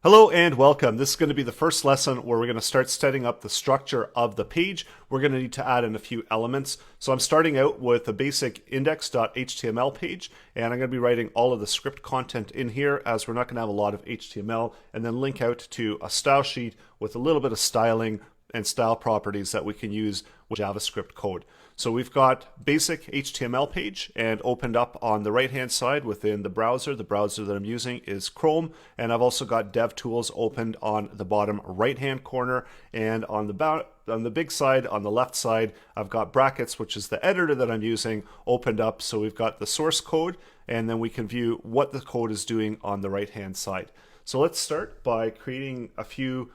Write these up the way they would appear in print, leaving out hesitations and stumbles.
Hello and welcome. This is going to be the first lesson where we're going to start setting up the structure of the page. We're going to need to add in a few elements. So I'm starting out with a basic index.html page, and I'm going to be writing all of the script content in here as we're not going to have a lot of HTML, and then link out to a style sheet with a little bit of styling and style properties that we can use with JavaScript code. So we've got basic HTML page and opened up on the right hand side within the browser. The browser that I'm using is Chrome, and I've also got DevTools opened on the bottom right hand corner, and on the big side, on the left side, I've got brackets, which is the editor that I'm using, opened up. So we've got the source code, and then we can view what the code is doing on the right hand side. So let's start by creating a few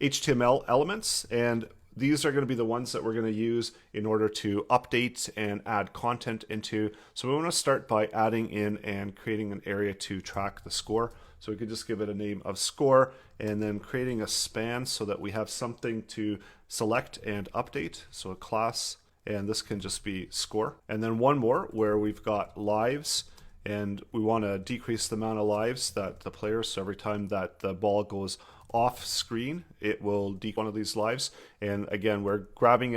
HTML elements, and these are going to be the ones that we're going to use in order to update and add content into. So we want to start by adding in and creating an area to track the score. So we could just give it a name of score, and then creating a span so that we have something to select and update. So a class, and this can just be score. And then one more where we've got lives, and we want to decrease the amount of lives that the player, so every time that the ball goes off screen, it will decrease one of these lives. And again, we're going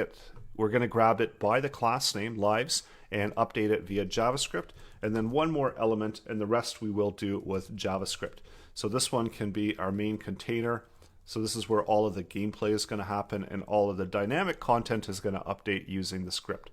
to grab it by the class name lives and update it via JavaScript. And then one more element, and the rest we will do with JavaScript. So this one can be our main container. So this is where all of the gameplay is going to happen, and all of the dynamic content is going to update using the script.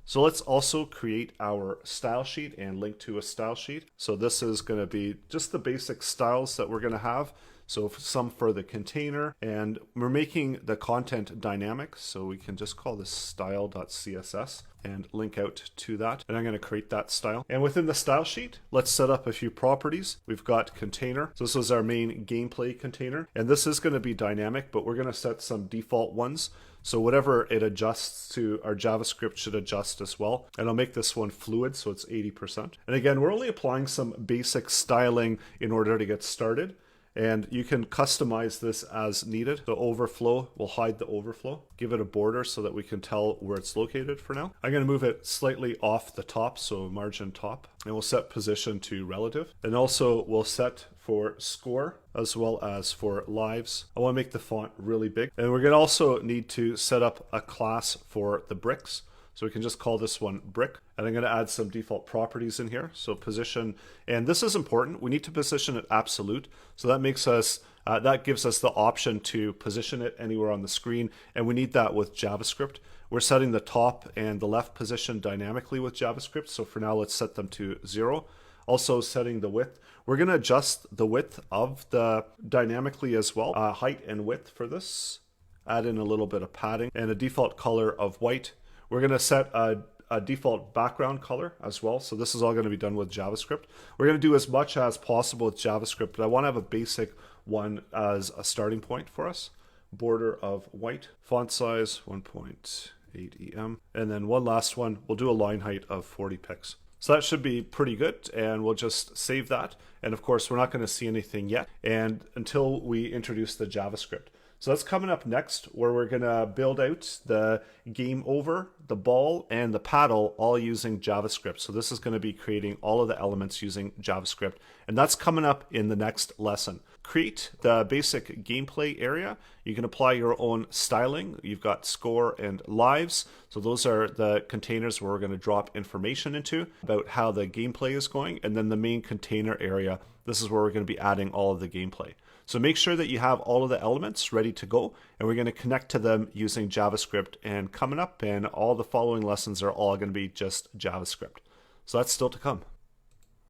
So let's also create our style sheet and link to a style sheet. So this is going to be just the basic styles that we're going to have. So some for the container, and we're making the content dynamic. So we can just call this style.css and link out to that. And I'm going to create that style. And within the style sheet, let's set up a few properties. We've got container. So this is our main gameplay container. And this is going to be dynamic, but we're going to set some default ones. So whatever it adjusts to, our JavaScript should adjust as well. And I'll make this one fluid, so it's 80%. And again, we're only applying some basic styling in order to get started. And you can customize this as needed. The overflow, will hide the overflow. Give it a border so that we can tell where it's located for now. I'm going to move it slightly off the top, so margin top. And we'll set position to relative. And also we'll set for score as well as for lives. I want to make the font really big. And we're going to also need to set up a class for the bricks. So we can just call this one brick, and I'm going to add some default properties in here. So position, and this is important. We need to position it absolute. So that makes us, that gives us the option to position it anywhere on the screen, and we need that with JavaScript. We're setting the top and the left position dynamically with JavaScript. So for now, let's set them to 0. Also setting the width. We're going to adjust the width of the dynamically as well, height and width for this. Add in a little bit of padding and a default color of white. We're going to set a default background color as well. So this is all going to be done with JavaScript. We're going to do as much as possible with JavaScript, but I want to have a basic one as a starting point for us. Border of white, font size 1.8 EM, and then one last one. We'll do a line height of 40 pixels. So that should be pretty good, and we'll just save that. And of course, we're not going to see anything yet, and until we introduce the JavaScript. So that's coming up next, where we're going to build out the game over, the ball, and the paddle all using JavaScript. So this is going to be creating all of the elements using JavaScript, and that's coming up in the next lesson. Create the basic gameplay area. You can apply your own styling. You've got score and lives. So those are the containers where we're going to drop information into about how the gameplay is going. And then the main container area, this is where we're going to be adding all of the gameplay. So make sure that you have all of the elements ready to go, and we're going to connect to them using JavaScript. And coming up, and all the following lessons are all going to be just JavaScript. So that's still to come.